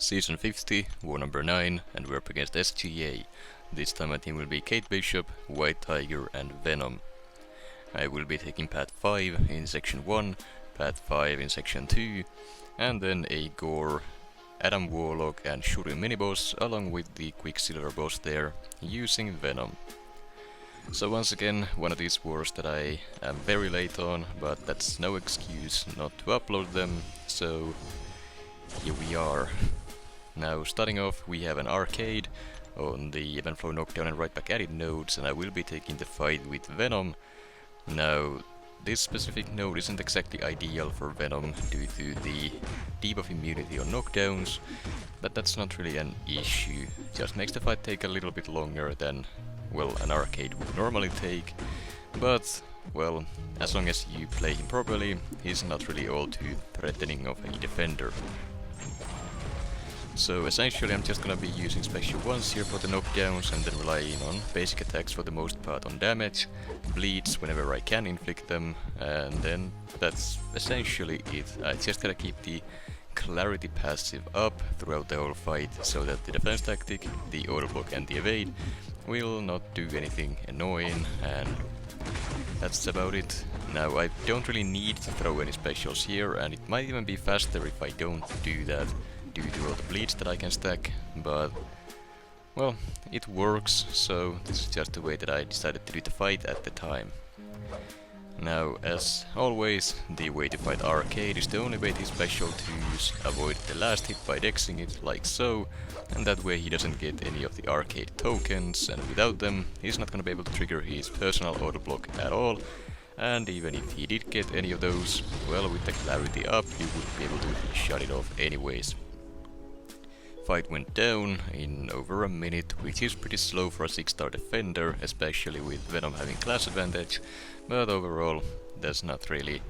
Season 50, War number 9, and we're up against SGA. This time my team will be Kate Bishop, White Tiger and Venom. I will be taking Path 5 in Section 1, Path 5 in Section 2, and then a Gorr, Adam Warlock and Shuri mini-boss along with the Quicksilver boss there, using Venom. So once again, one of these wars that I am very late on, but that's no excuse not to upload them, so here we are. Now starting off, we have an arcade on the event flow knockdown and right back added nodes, and I will be taking the fight with Venom. Now this specific node isn't exactly ideal for Venom due to the debuff immunity on knockdowns, but that's not really an issue. Just makes the fight take a little bit longer than, well, an arcade would normally take, but, well, as long as you play him properly, he's not really all too threatening of a defender. So essentially I'm just gonna be using special ones here for the knockdowns and then relying on basic attacks for the most part on damage, bleeds whenever I can inflict them, and then that's essentially it. I just gotta keep the clarity passive up throughout the whole fight so that the defense tactic, the auto block and the evade will not do anything annoying, and that's about it. Now I don't really need to throw any specials here, and it might even be faster if I don't do that due to all the bleeds that I can stack, but well, it works, so this is just the way that I decided to do the fight at the time. Now, as always, the way to fight arcade is the only way to special to use avoid the last hit by dexing it, like so, and that way he doesn't get any of the arcade tokens, and without them he's not gonna be able to trigger his personal auto block at all, and even if he did get any of those, well, with the clarity up he would be able to shut it off anyways. Fight went down in over a minute, which is pretty slow for a 6-star defender, especially with Venom having class advantage, but overall there's not really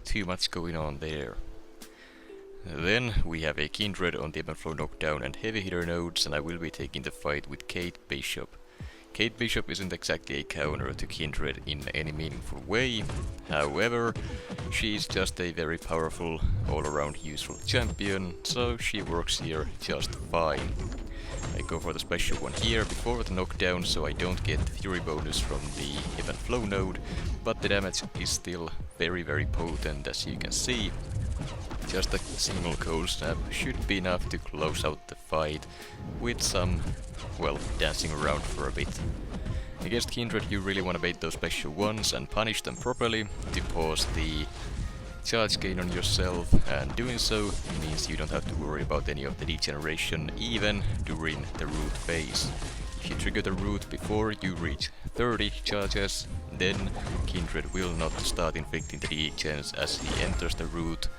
too much going on there. Then we have a Kindred on the event flow knockdown and heavy hitter nodes, and I will be taking the fight with Kate Bishop. Kate Bishop isn't exactly a counter to Kindred in any meaningful way, however, she's just a very powerful, all-around useful champion, so she works here just fine. I go for the special one here before the knockdown, so I don't get the fury bonus from the event flow node, but the damage is still very potent, as you can see. Just a single cold snap should be enough to close out the fight with some, well, dancing around for a bit. Against Kindred you really want to bait those special ones and punish them properly to pause the charge gain on yourself, and doing so means you don't have to worry about any of the degeneration even during the root phase. If you trigger the root before you reach 30 charges, then Kindred will not start inflicting the degens as he enters the root,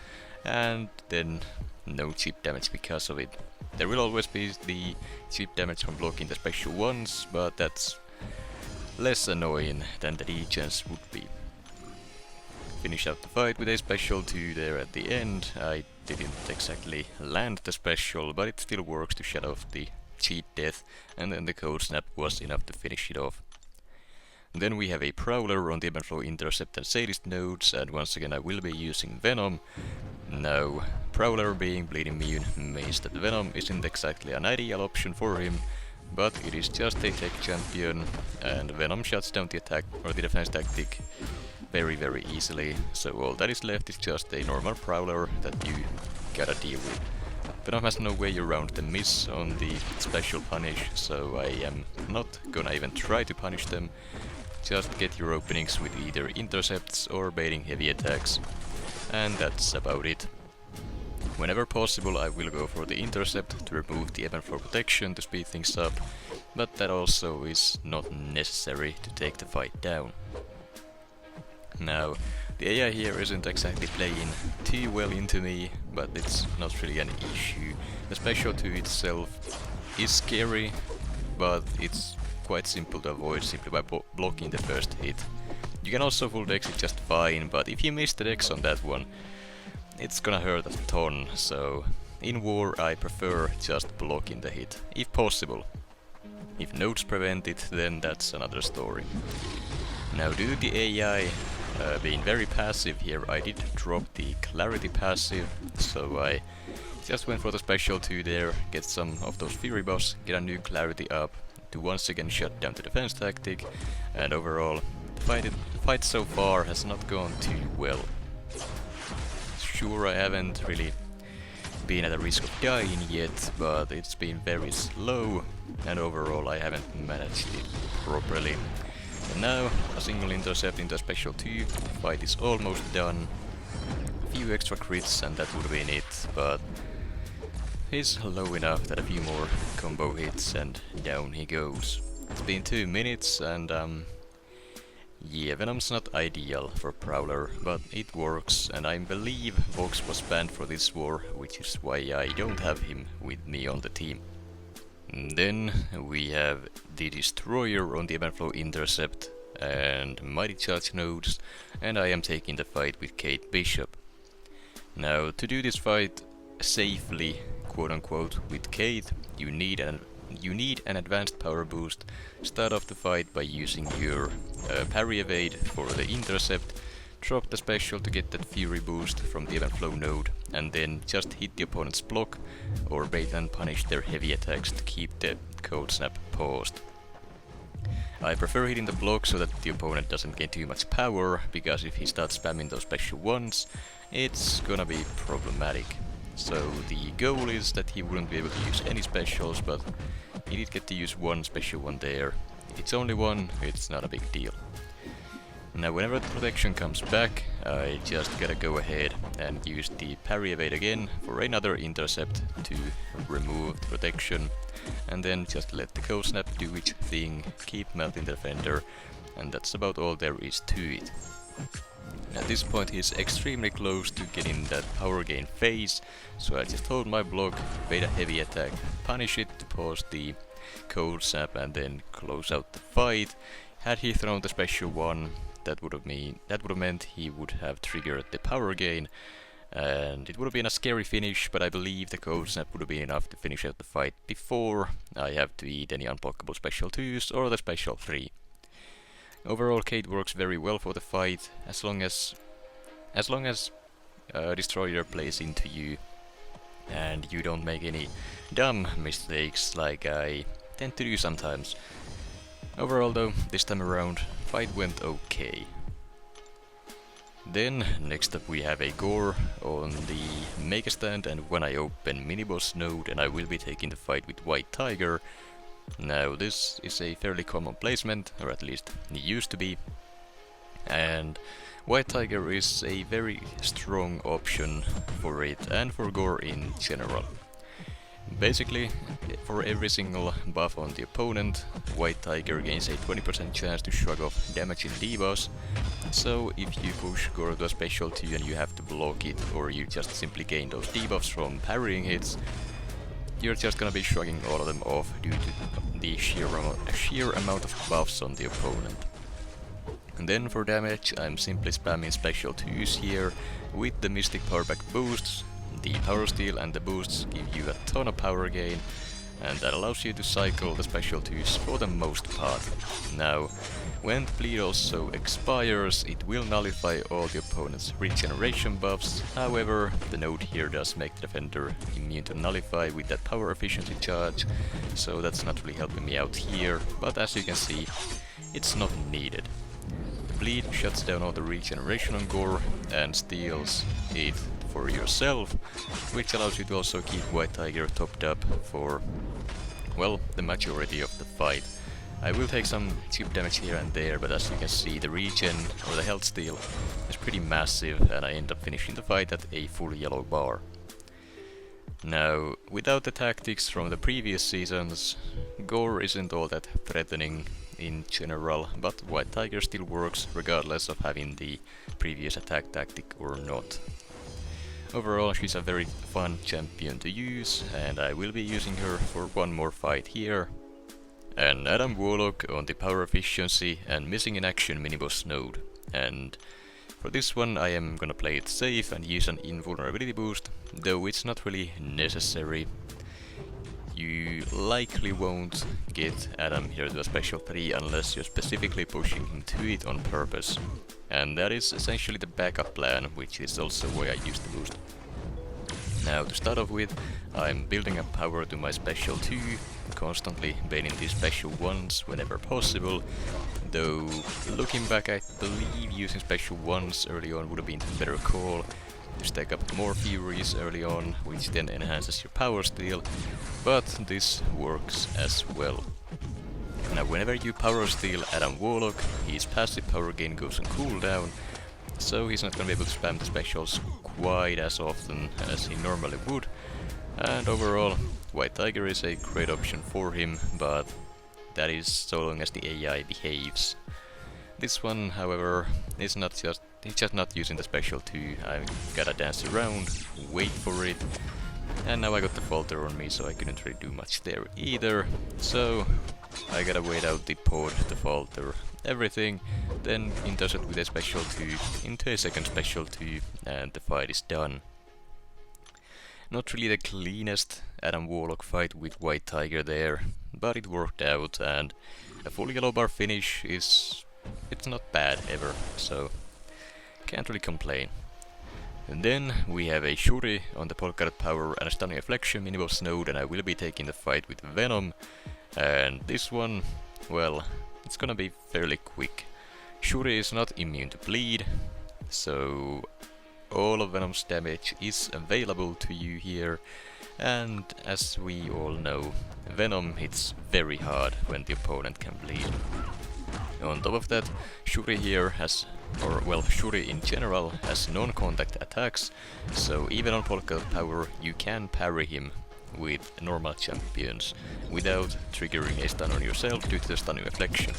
and then no chip damage because of it. There will always be the chip damage from blocking the special ones, but that's less annoying than the degens would be. Finish out the fight with a special 2 there at the end. I didn't exactly land the special, but it still works to shut off the cheat death, and then the code snap was enough to finish it off. Then we have a Prowler on the event flow intercept and sadist nodes, and once again I will be using Venom. Now, Prowler being bleed immune means that Venom isn't exactly an ideal option for him, but it is just a tech champion, and Venom shuts down the attack or the defense tactic very easily, so all that is left is just a normal Prowler that you gotta deal with. Venom has no way around the miss on the special punish, so I am not gonna even try to punish them. Just get your openings with either intercepts or baiting heavy attacks, and that's about it. Whenever possible I will go for the intercept to remove the event flow protection to speed things up, but that also is not necessary to take the fight down. Now, the AI here isn't exactly playing too well into me, but it's not really an issue. The special 2 itself is scary, but it's quite simple to avoid simply by blocking the first hit. You can also full dex it just fine, but if you miss the dex on that one, it's gonna hurt a ton, so in war I prefer just blocking the hit, if possible. If nodes prevent it, then that's another story. Now due to the AI being very passive here. I did drop the clarity passive, so I just went for the special 2 there, get some of those fury buffs, get a new clarity up to once again shut down the defense tactic, and overall the fight so far has not gone too well. Sure, I haven't really been at a risk of dying yet, but it's been very slow, and overall I haven't managed it properly. And now a single intercept into a special 2, fight is almost done. A few extra crits and that would have been it, but he's low enough that a few more combo hits and down he goes. It's been 2 minutes and yeah, Venom's not ideal for Prowler, but it works, and I believe Vox was banned for this war, which is why I don't have him with me on the team. And then we have the Destroyer on the Event Flow Intercept and Mighty Charge nodes, and I am taking the fight with Kate Bishop. Now, to do this fight safely, quote-unquote, with Kate, you need an advanced power boost. Start off the fight by using your parry evade for the intercept, drop the special to get that fury boost from the event flow node, and then just hit the opponent's block or bait and punish their heavy attacks to keep the cold snap paused. I prefer hitting the block so that the opponent doesn't gain too much power, because if he starts spamming those special ones, it's gonna be problematic. So the goal is that he wouldn't be able to use any specials, but he did get to use one special one there. If it's only one, it's not a big deal. Now whenever the protection comes back, I just gotta go ahead and use the parry evade again for another intercept to remove the protection, and then just let the cold snap do its thing, keep melting the defender, and that's about all there is to it. At this point he's extremely close to getting that power gain phase, so I just hold my block, bait a heavy attack, punish it to pause the cold snap and then close out the fight. Had he thrown the special one, that would have meant he would have triggered the power gain, and it would have been a scary finish, but I believe the cold snap would have been enough to finish out the fight before I have to eat any unblockable special 2s or the special 3. Overall, Kate works very well for the fight, as long as Destroyer plays into you and you don't make any dumb mistakes like I tend to do sometimes. Overall though, this time around, fight went okay. Then, next up we have a Gorr on the Mega Stand, and when I open Miniboss node, and I will be taking the fight with White Tiger. Now this is a fairly common placement, or at least it used to be, and White Tiger is a very strong option for it and for Gorr in general. Basically, for every single buff on the opponent, White Tiger gains a 20% chance to shrug off damaging debuffs, so if you push Gorr to a special 2 and you have to block it, or you just simply gain those debuffs from parrying hits, you're just gonna be shrugging all of them off due to the sheer amount of buffs on the opponent. And then for damage, I'm simply spamming special 2s here with the Mystic Powerback boosts. The Power Steal and the boosts give you a ton of power gain, and that allows you to cycle the special 2s for the most part. Now, when the bleed also expires, it will nullify all the opponent's regeneration buffs. However, the node here does make the defender immune to nullify with that power efficiency charge, so that's not really helping me out here, but as you can see, it's not needed. The bleed shuts down all the regeneration on Gorr and steals it for yourself, which allows you to also keep White Tiger topped up for, well, the majority of the fight. I will take some chip damage here and there, but as you can see, the regen or the health steal is pretty massive, and I end up finishing the fight at a full yellow bar. Now, without the tactics from the previous seasons, Gorr isn't all that threatening in general, but White Tiger still works regardless of having the previous attack tactic or not. Overall, she's a very fun champion to use, and I will be using her for one more fight here. And Adam Warlock on the power efficiency and missing in action miniboss node. And for this one I am gonna play it safe and use an invulnerability boost, though it's not really necessary. you likely won't get Adam here to a special 3 unless you're specifically pushing him to it on purpose. And that is essentially the backup plan, which is also why I use the boost. Now to start off with, I'm building up power to my special 2, constantly baiting these special 1s whenever possible, though looking back I believe using special 1s early on would have been a better call. To stack up more Furies early on, which then enhances your power steal, but this works as well. Now whenever you power steal Adam Warlock, his passive power gain goes on cooldown, so he's not gonna be able to spam the specials quite as often as he normally would, and overall White Tiger is a great option for him, but that is so long as the AI behaves. This one, however, is not just he's just not using the special 2. I gotta dance around, wait for it, and now I got the falter on me, so I couldn't really do much there either. So I gotta wait out the pod, the falter, everything, then intercept with a special 2 into a second special 2, and the fight is done. Not really the cleanest Adam Warlock fight with White Tiger there, but it worked out, and a full yellow bar finish is... it's not bad ever, so can't really complain. And then we have a Shuri on the polka dot power and a stunning reflection miniboss node, and I will be taking the fight with Venom. And this one, well, it's gonna be fairly quick. Shuri is not immune to bleed, so all of Venom's damage is available to you here. And as we all know, Venom hits very hard when the opponent can bleed. On top of that, Shuri here has, or well, Shuri in general has non-contact attacks, so even on polka dot power you can parry him with normal champions without triggering a stun on yourself due to the stunning reflection.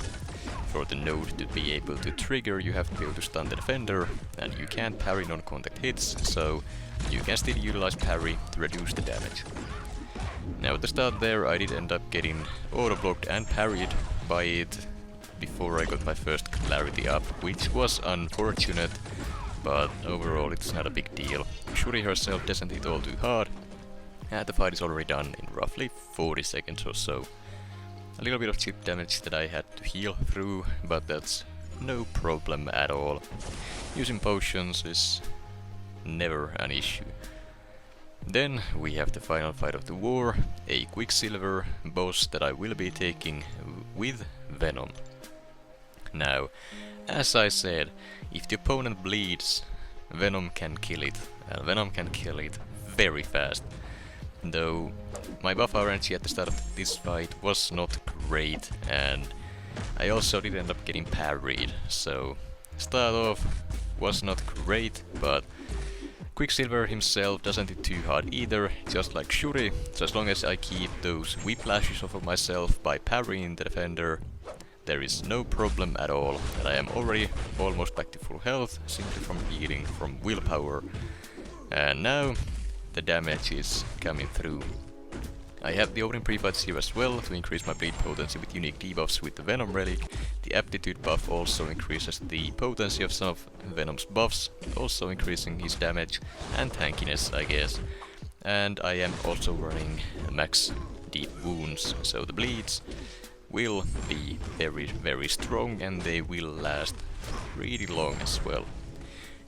For the node to be able to trigger, you have to be able to stun the defender, and you can't parry non-contact hits, so you can still utilize parry to reduce the damage. Now at the start there I did end up getting auto-blocked and parried by it before I got my first clarity up, which was unfortunate, but overall it's not a big deal. Shuri herself doesn't hit all too hard, and the fight is already done in roughly 40 seconds or so. A little bit of chip damage that I had to heal through, but that's no problem at all. Using potions is never an issue. Then we have the final fight of the war, a Quicksilver boss that I will be taking with Venom. Now, as I said, if the opponent bleeds, Venom can kill it, and Venom can kill it very fast. Though my buff RNG at the start of this fight was not great, and I also did end up getting parried, so start off was not great, but Quicksilver himself doesn't hit too hard either, just like Shuri, so as long as I keep those whiplashes off of myself by parrying the defender, there is no problem at all, and I am already almost back to full health, simply from healing from willpower. And now the damage is coming through. I have the opening pre-fights here as well to increase my bleed potency with unique debuffs with the Venom relic. The aptitude buff also increases the potency of some of Venom's buffs, also increasing his damage and tankiness, I guess. And I am also running max deep wounds, so the bleeds will be very strong, and they will last pretty long as well.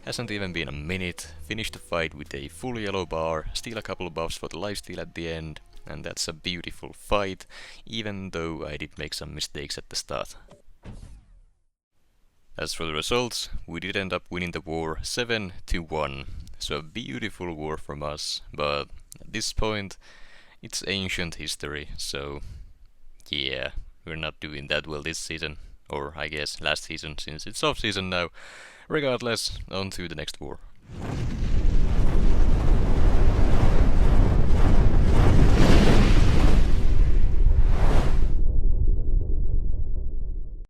Hasn't even been a minute, finished the fight with a full yellow bar, steal a couple of buffs for the lifesteal at the end, and that's a beautiful fight, even though I did make some mistakes at the start. As for the results, we did end up winning the war 7-1, so a beautiful war from us, but at this point it's ancient history, so yeah, we're not doing that well this season, or I guess last season, since it's off season now. Regardless, on to the next war.